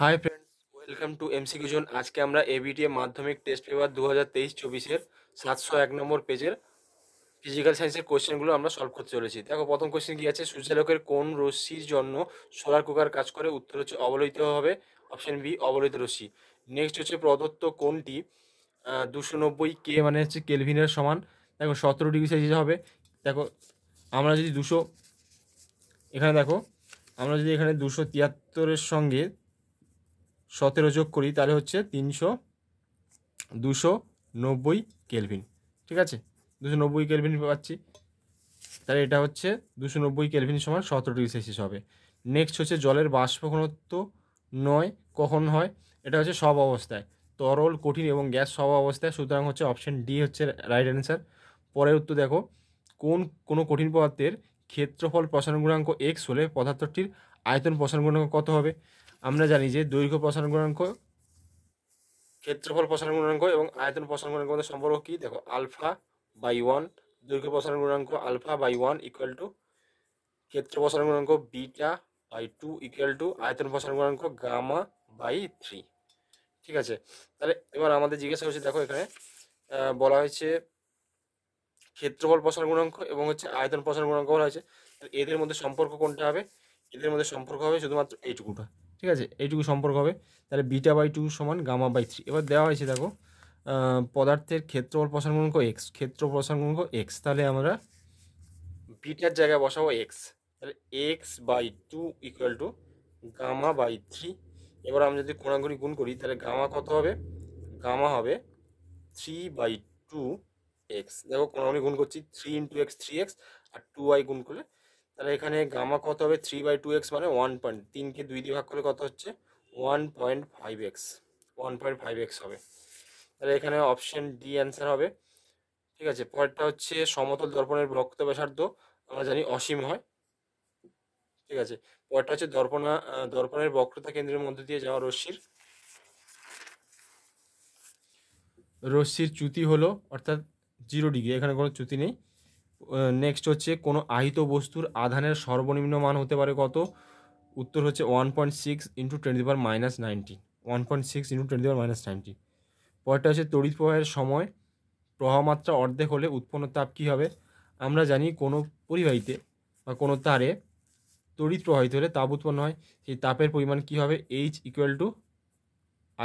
Hi friends, welcome to MCQ zone. আজকে আমরা ABTA মাধ্যমিক টেস্ট পেপার 2023-24-এর 701 নম্বর পেজের ফিজিক্যাল সায়েন্সের কোশ্চেনগুলো আমরা সলভ করতে চলেছি। দেখো, প্রথম কোশ্চেন কি আছে, সূর্যালোকের কোন রশ্মির জন্য সোলার কুকার কাজ করে? উত্তর হচ্ছে অবলোহিত হবে, অপশন বি অবলোহিত রশ্মি। নেক্সট হচ্ছে প্রদত্ত কোনটি 290 কে মানে হচ্ছে কেলভিনের সমান? দেখো 17 ডিগ্রি সেলসিয়াস হবে। দেখো আমরা যদি এখানে দেখো আমরা যদি এখানে 273-এর সঙ্গে 17 যোগ করি তাহলে হচ্ছে 290 কেলভিন। ঠিক আছে, 290 কেলভিন পাচ্ছি, তাহলে এটা হচ্ছে 290 কেলভিন সমান 17 ডিগ্রি সেলসিয়াস হবে। নেক্সট হচ্ছে জলের বাষ্প ঘনত্ব নয় কখন হয়? এটা হচ্ছে সব অবস্থায়, তরল, কঠিন এবং গ্যাস সব অবস্থায়, সুতরাং হচ্ছে অপশন ডি হচ্ছে রাইট অ্যান্সার। পরের উত্তর দেখো, কোনো কঠিন পদার্থের ক্ষেত্রফল প্রসারণ গুণাঙ্ক এক্স হলে পদার্থটির আয়তন প্রসারণ গুণাঙ্ক কত হবে? আমরা জানি যে দৈর্ঘ্য প্রসারণ গুণাঙ্ক, ক্ষেত্রফল প্রসারণ গুণাঙ্ক এবং আয়তন প্রসারণ গুণাঙ্কের মধ্যে সম্পর্ক কি? দেখো, α/1, দৈর্ঘ্য প্রসারণ গুণাঙ্ক α/1 ইকুয়াল টু ক্ষেত্র প্রসারণ গুণাঙ্ক β/2 ইকুয়াল টু আয়তন প্রসারণ গুণাঙ্ক γ/3। ঠিক আছে, তাহলে এবার আমাদের জিজ্ঞাসা হচ্ছে, দেখো এখানে বলা হয়েছে ক্ষেত্রফল প্রসারণ গুণাঙ্ক এবং হচ্ছে আয়তন প্রসারণ গুণাঙ্ক বলা হয়েছে, এদের মধ্যে সম্পর্ক কোনটা হবে? এদের মধ্যে সম্পর্ক হবে শুধুমাত্র এইটুকুটা। ঠিক আছে, এইটুকু সম্পর্ক হবে, তাহলে β/2 সমান γ/3। এবার দেওয়া হয়েছে দেখো পদার্থের ক্ষেত্রফল প্রসারণ গুণাঙ্ক এক্স, ক্ষেত্র প্রসারণ গুণাঙ্ক এক্স, তাহলে আমরা বিটার জায়গায় বসাবো এক্স, তাহলে x/2 ইকুয়াল টু γ/3। এবার আমি যদি কোণাগুলি গুণ করি তাহলে গামা কত হবে? গামা হবে 3/2 এক্স। দেখো কোণাগুলি গুণ করছি, 3 × x 3x আর 2y গুণ করলে তাহলে এখানে গামা কত হবে? 3/2 এক্স মানে 1.3কে 2 দিয়ে ভাগ করলে কত হচ্ছে? 1.5x, 1.5x হবে। তাহলে এখানে অপশন ডি অ্যান্সার হবে। ঠিক আছে, পরেরটা হচ্ছে সমতল দর্পণের বক্রতা ব্যাসার্ধ আমরা জানি অসীম হয়। ঠিক আছে, পরেরটা হচ্ছে দর্পণের বক্রতা কেন্দ্রের মধ্যে দিয়ে যাওয়া রশ্মির চ্যুতি হলো অর্থাৎ 0 ডিগ্রি, এখানে কোনো চ্যুতি নেই। নেক্সট হচ্ছে কোনো আহিত বস্তুর আধানের সর্বনিম্ন মান হতে পারে কত? উত্তর হচ্ছে 1.6 × 10⁻90, 1.6 × 10⁻90। পরেরটা হচ্ছে তড়িৎ প্রবাহের সময় প্রবাহমাত্রা অর্ধেক হলে উৎপন্ন তাপ কী হবে? আমরা জানি কোনো পরিবাহীতে বা কোনো তারে তড়িৎ প্রবাহিত হলে তাপ উৎপন্ন হয়, সেই তাপের পরিমাণ কী হবে? H =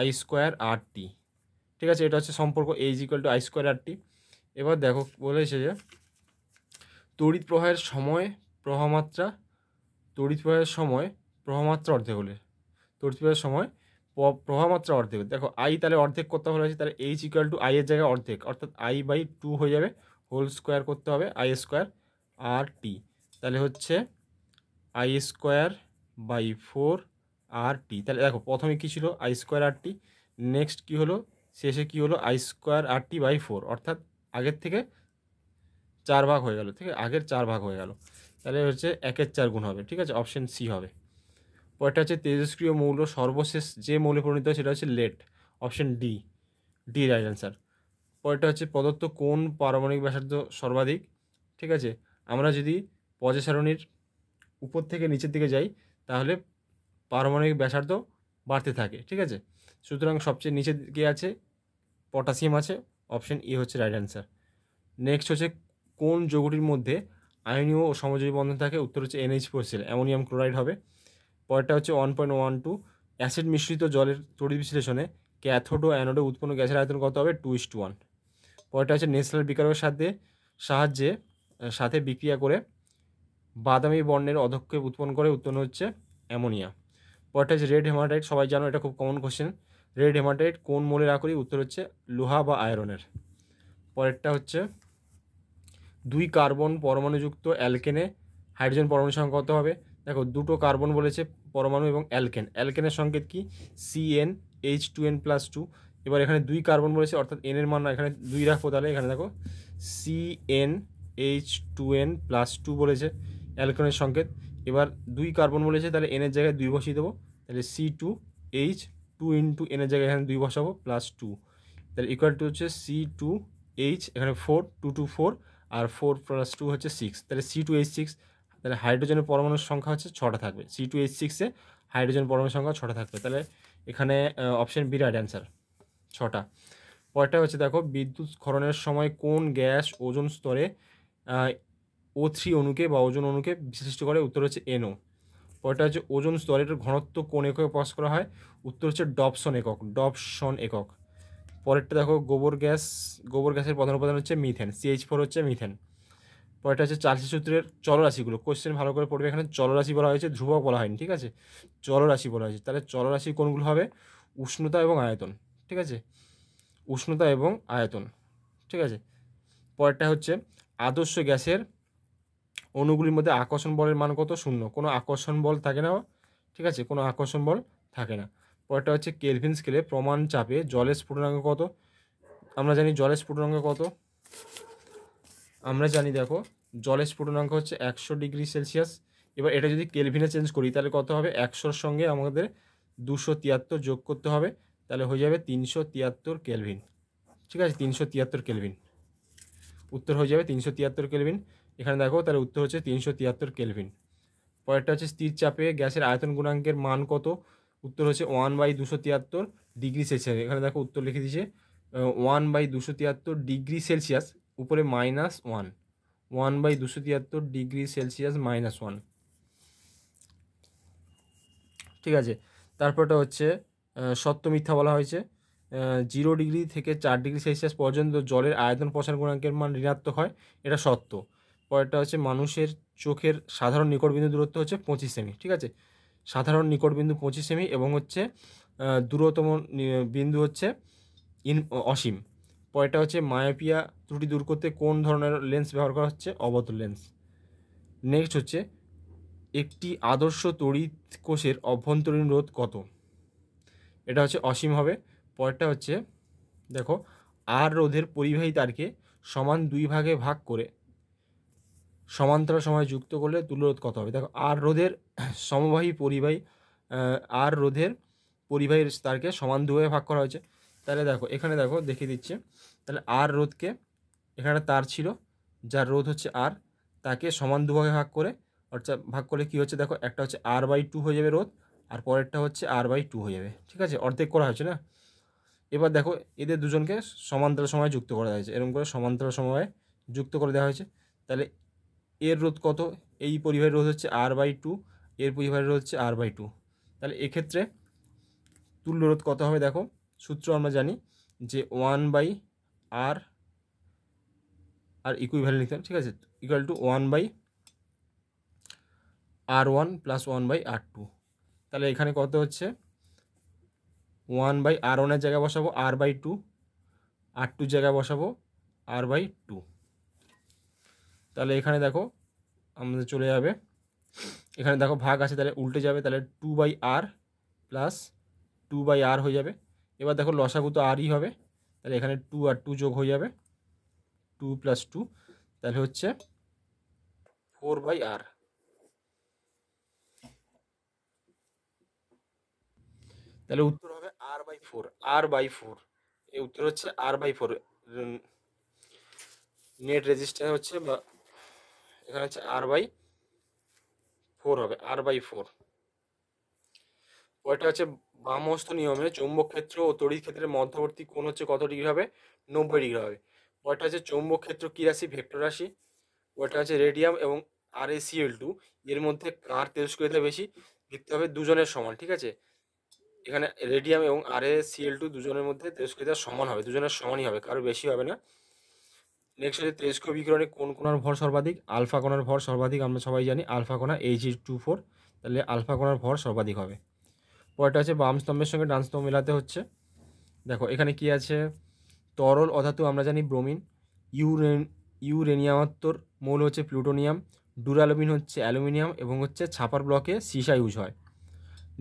I²RT। ঠিক আছে, এটা হচ্ছে সম্পর্ক, H = I²RT। এবার দেখো বলেছে যে তড়িৎ প্রবাহের সময় প্রবাহমাত্রা অর্ধেক হলে, তড়িৎ প্রবাহের সময় প্রবাহমাত্রা অর্ধেক, দেখো আই তাহলে অর্ধেক করতে বলা হয়েছে, তাহলে H = I এর জায়গায় অর্ধেক অর্থাৎ I/2 হয়ে যাবে, হোল স্কোয়ার করতে হবে I²RT, তাহলে হচ্ছে I²/4RT। তাহলে দেখো প্রথমে কী ছিল? I²RT, নেক্সট কী হলো? শেষে কী হলো? I²RT/4, অর্থাৎ আগের থেকে 4 ভাগ হয়ে গেল। ঠিক আছে, আগের 4 ভাগ হয়ে গেল, তাহলে হচ্ছে 1/4 গুণ হবে। ঠিক আছে, অপশন সি হবে। পরেরটা হচ্ছে তেজস্ক্রিয় মৌল সর্বশেষ যে মৌলে পরিণত হয় সেটা হচ্ছে lead, option d right answer. পরেরটা হচ্ছে প্রদত্ত কোন পারমাণবিক ব্যাসার্ধ সর্বাধিক? ঠিক আছে, আমরা যদি পর্যায় সারণীর উপর থেকে নিচের দিকে যাই তাহলে পারমাণবিক ব্যাসার্ধ বাড়তে থাকে। ঠিক আছে, সুতরাং সবচেয়ে নিচের দিকে আছে পটাশিয়াম আছে, অপশন এ হচ্ছে রাইট অ্যান্সার। নেক্সট হচ্ছে কোন যৌগটির মধ্যে আয়নীয় ও সমযোজী বন্ধন থাকে? উত্তর হচ্ছে NH4Cl, অ্যামোনিয়াম ক্লোরাইড হবে। পরেরটা হচ্ছে 1.12, অ্যাসিড মিশ্রিত জলের তড়িৎ বিশ্লেষণে ক্যাথোড ও অ্যানোডে উৎপন্ন গ্যাসের আয়তন কত হবে? 2:1। পরেরটা হচ্ছে নেসলার বিকারের সাথে বিক্রিয়া করে বাদামি বর্ণের অধক্ষেপ উৎপন্ন করে, উৎপন্ন হচ্ছে অ্যামোনিয়া। পরেরটা হচ্ছে রেড হেমাটাইট, সবাই জানো এটা খুব কমন কোশ্চেন। রেড হেমাটাইট কোন মৌলের আকরিক? উত্তর হচ্ছে লোহা বা আয়রনের। পরেরটা হচ্ছে 2 কার্বন পরমাণুযুক্ত অ্যালকেনে হাইড্রোজেন পরমাণু সংখ্যা কত হবে? দেখো 2টো কার্বন বলেছে পরমাণু এবং অ্যালকেনের সংকেত কি? CnH2n+2। এবার এখানে 2 কার্বন বলেছে অর্থাৎ এনের মান এখানে 2 রাখবো, তাহলে এখানে দেখো CnH2n+2 বলেছে অ্যালকেনের সংকেত। এবার 2 কার্বন বলেছে, তাহলে এনের জায়গায় 2 বসিয়ে দেবো, তাহলে C2H, 2 × এনের জায়গায় এখানে 2 বসাবো, +2, তাহলে ইকুয়াল টু হচ্ছে C2H, এখানে 4, 2 2 4 আর 4 + 2 হচ্ছে 6, তাহলে C2H6। তাহলে হাইড্রোজেনের পরমাণুর সংখ্যা হচ্ছে 6টা থাকবে, C2H6-এ হাইড্রোজেন পরমাণুর সংখ্যা 6টা থাকবে। তাহলে এখানে অপশন বি রাইট অ্যান্সার, 6টা। পরেরটা হচ্ছে দেখো, বিদ্যুৎ স্খলনের সময় কোন গ্যাস ওজোন স্তরে O3 অণুকে বা ওজোন অণুকে বিশিষ্ট করে? উত্তর হচ্ছে NO। পরেরটা হচ্ছে ওজোন স্তরের ঘনত্ব কোন এককে প্রকাশ করা হয়? উত্তর হচ্ছে ডবসন একক, ডবসন একক। পরেরটা দেখো, গোবর গ্যাসের প্রধান উপাদান হচ্ছে মিথেন, CH4 হচ্ছে মিথেন। পরেরটা হচ্ছে চার্লস সূত্রের চলরাশিগুলো, কোশ্চেন ভালো করে পড়বে, এখানে চলরাশি বলা হয়েছে, ধ্রুবক বলা হয়নি, ঠিক আছে, চলরাশি বলা হয়েছে। তাহলে চলরাশি কোনগুলো হবে? উষ্ণতা এবং আয়তন, ঠিক আছে, উষ্ণতা এবং আয়তন, ঠিক আছে। পরেরটা হচ্ছে আদর্শ গ্যাসের অণুগুলির মধ্যে আকর্ষণ বলের মান কত? 0, কোনো আকর্ষণ বল থাকে না, ঠিক আছে, কোনো আকর্ষণ বল থাকে না। পরেরটা হচ্ছে কেলভিন স্কেলে প্রমাণ চাপে জলের স্ফুটনাঙ্ক কত? আমরা জানি জলের স্ফুটনাঙ্ক কত, আমরা জানি দেখো জলের স্ফুটনাঙ্ক হচ্ছে 100 ডিগ্রি সেলসিয়াস। এবার এটা যদি কেলভিনে চেঞ্জ করি তাহলে কত হবে? 100-র সঙ্গে আমাদের 273 যোগ করতে হবে, তাহলে হয়ে যাবে 373 কেলভিন, ঠিক আছে, 373 কেলভিন, উত্তর হয়ে যাবে 373 কেলভিন। এখানে দেখো তাহলে উত্তর হচ্ছে 373 কেলভিন। পরেরটা হচ্ছে স্থির চাপে গ্যাসের আয়তন গুণাঙ্কের মান কত? উত্তর হচ্ছে 1/273 ডিগ্রি সেলসিয়াস। এখানে দেখো উত্তর লিখে দিয়েছে 1/273 ডিগ্রি সেলসিয়াস, উপরে -1, 1/273 ডিগ্রি সেলসিয়াস -1, ঠিক আছে। তারপরটা হচ্ছে সত্য মিথ্যা বলা হয়েছে। 0 ডিগ্রি থেকে 4 ডিগ্রি সেলসিয়াস পর্যন্ত জলের আয়তন প্রসারণ গুণাঙ্কের মান ঋণাত্মক হয়, এটা সত্য। পরেরটা হচ্ছে মানুষের চোখের সাধারণ নিকটবিন্দু দূরত্ব হচ্ছে 25 সেমি, ঠিক আছে, সাধারণ নিকটবিন্দু 25 সেমি, এবং হচ্ছে দূরতম বিন্দু হচ্ছে অসীম। পরেরটা হচ্ছে মায়োপিয়া ত্রুটি দূর করতে কোন ধরনের লেন্স ব্যবহার করা হচ্ছে? অবতল লেন্স। নেক্সট হচ্ছে একটি আদর্শ তড়িৎ কোষের অভ্যন্তরীণ রোধ কত? এটা হচ্ছে অসীম হবে। পরেরটা হচ্ছে দেখো, আর রোধের পরিবাহী তারকে সমান 2 ভাগে ভাগ করে সমান্তরাল সময় যুক্ত করলে তুল্যরোধ কত হবে? দেখো আর রোধের সমবাহী পরিবাহী, আর রোধের পরিবাহী তারকে সমান 2 ভাগে ভাগ করা হয়েছে। তাহলে দেখো এখানে দেখো দেখিয়ে দিচ্ছে, তাহলে আর রোধকে, এখানে তার ছিল যার রোধ হচ্ছে আর, তাকে সমান 2 ভাগে ভাগ করে, অর্থাৎ ভাগ করলে কী হচ্ছে দেখো, একটা হচ্ছে R/2 হয়ে যাবে রোধ, আর পরেরটা হচ্ছে R/2 হয়ে যাবে, ঠিক আছে, অর্ধেক করা হয়েছে না। এবার দেখো এদের দুজনকে সমান্তরাল সময়ে যুক্ত করা হয়েছে, এরকম করে সমান্তরাল সময়ে যুক্ত করে দেওয়া হয়েছে। তাহলে এর রোধ কত? এই পরিবাহীর রোধ হচ্ছে R/2, এর পরিবাহীর রোধ হচ্ছে R/2। তাহলে এক্ষেত্রে তুল্য রোধ কত হবে? দেখো সূত্র আমরা জানি যে 1/R আর ইকুইভ্যালেন্ট লিখতাম, ঠিক আছে, ইকুয়াল টু 1/R1 + 1/R2। তাহলে এখানে কত হচ্ছে? 1/R1 জায়গায় বসাবো R/2, R2 জায়গায় বসাবো R/2। তাহলে এখানে দেখো আমাদের চলে যাবে, এখানে দেখো ভাগ আছে তাহলে উল্টে যাবে, তাহলে 2/R + 2/R হয়ে যাবে। এবার দেখো লসাগু তো আরই হবে, তাহলে এখানে 2 আর 2 যোগ হয়ে যাবে, 2 + 2, তাহলে হচ্ছে 4/R। তাহলে উত্তর হবে R/4, R/4, এই উত্তর হচ্ছে R/4। নেট রেজিস্ট্যান্স হচ্ছে বা এখানে হচ্ছে R/4 হবে, R/4। ওইটা হচ্ছে বামহস্ত নিয়মে চৌম্বক ক্ষেত্র ও তড়িৎ ক্ষেত্রের মধ্যবর্তী কোণ হচ্ছে কত ডিগ্রি হবে? 90 ডিগ্রি হবে। ওইটা হচ্ছে চৌম্বক ক্ষেত্র কী রাশি? ভেক্টর রাশি। ওইটা হচ্ছে রেডিয়াম এবং RaCl2, এর মধ্যে কার তেজস্ক্রিয়তা বেশি? দেখতে হবে দুজনের সমান, ঠিক আছে, এখানে রেডিয়াম এবং RaCl2 দুজনের মধ্যে তেজস্ক্রিয়তা সমান হবে, দুজনের সমানই হবে, কারো বেশি হবে না। নেক্সট হচ্ছে তেজস্ক্রিয় বিকিরণে কোন কণার ভর সর্বাধিক? আলফা কণার ভর সর্বাধিক, আমরা সবাই জানি আলফা কণা Ag24, তাহলে আলফা কণার ভর সর্বাধিক হবে। পরেরটা হচ্ছে বাম স্তম্ভের সঙ্গে ডান স্তম্ভ মেলাতে হচ্ছে। দেখো এখানে কি আছে? তরল অধাতু আমরা জানি ব্রোমিন, ইউরেনিয়ামাত্তর মৌল হচ্ছে প্লুটোনিয়াম, ডুরালোবিন হচ্ছে অ্যালুমিনিয়াম, এবং হচ্ছে ছাপার ব্লকে সীসা ইউজ হয়।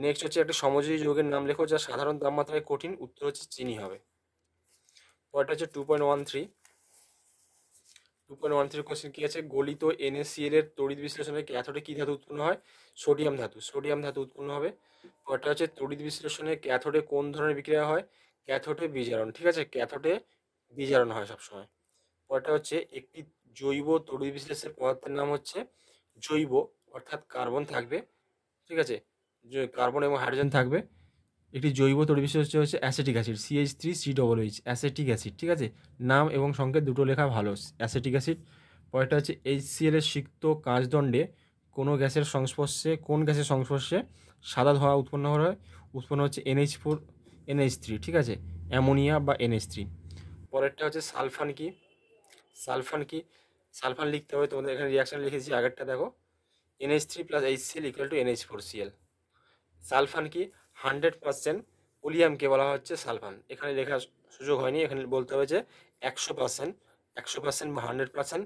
নেক্সট হচ্ছে একটা সমযোজী যৌগের নাম লেখো যা সাধারণ তাপমাত্রায় কঠিন, উত্তর হচ্ছে চিনি হবে। পরেরটা হচ্ছে 2.13 কোশ্চেন কি আছে? গলিত NaCl এর তড়িৎ বিশ্লেষণে ক্যাথোডে কী ধাতু উৎপন্ন হয়? সোডিয়াম ধাতু, সোডিয়াম ধাতু উৎপন্ন হবে। পরেরটা হচ্ছে তড়িৎ বিশ্লেষণে ক্যাথোডে কোন ধরনের বিক্রিয়া হয়? ক্যাথোডে বিজারণ, ঠিক আছে, ক্যাথোডে বিজারণ হয় সবসময়। পরেরটা হচ্ছে একটি জৈব তড়িৎ বিশ্লেষণের পদার্থের নাম হচ্ছে জৈব, অর্থাৎ কার্বন থাকবে, ঠিক আছে। যে কার্বন এবং হাইড্রোজেন থাকবে। একটি জৈব তড়িৎবিশিষ্ট হচ্ছে acetic acid CH3COOH acetic acid, ঠিক আছে। নাম এবং সংকেত দুটো লেখা ভালো, অ্যাসিটিক অ্যাসিড। পরেরটা হচ্ছে HCl এর সিক্ত কাঁচদণ্ডে কোন গ্যাসের সংস্পর্শে সাদা ধোঁয়া উৎপন্ন হচ্ছে NH4 NH3, ঠিক আছে, অ্যামোনিয়া বা NH3। পরেরটা হচ্ছে সালফান কি। সালফান কি, সালফান লিখতে হবে তোমাদের, এখানে রিয়াকশন লিখেছি আগেরটা দেখো, NH3 + HCl = NH4Cl। সালফান কি, 100% ওলিয়ামকে বলা হচ্ছে সালফান। এখানে লেখার সুযোগ হয়নি, এখানে বলতে হবে যে 100% বা 100%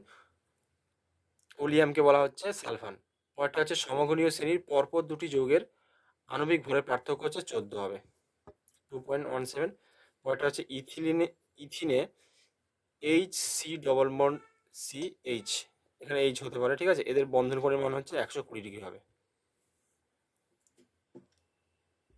ওলিয়ামকে বলা হচ্ছে সালফান। পরেরটা হচ্ছে সমঘনীয় শ্রেণীর পরপর দুটি যৌগের আণবিক ভরের পার্থক্য হচ্ছে 14 হবে, 2.17। পরেরটা হচ্ছে ইথিনে HC ডবল বন্ড CH, এখানে H হতে পারে, ঠিক আছে। এদের বন্ধন পরিমাণ হচ্ছে 120 ডিগ্রি হবে।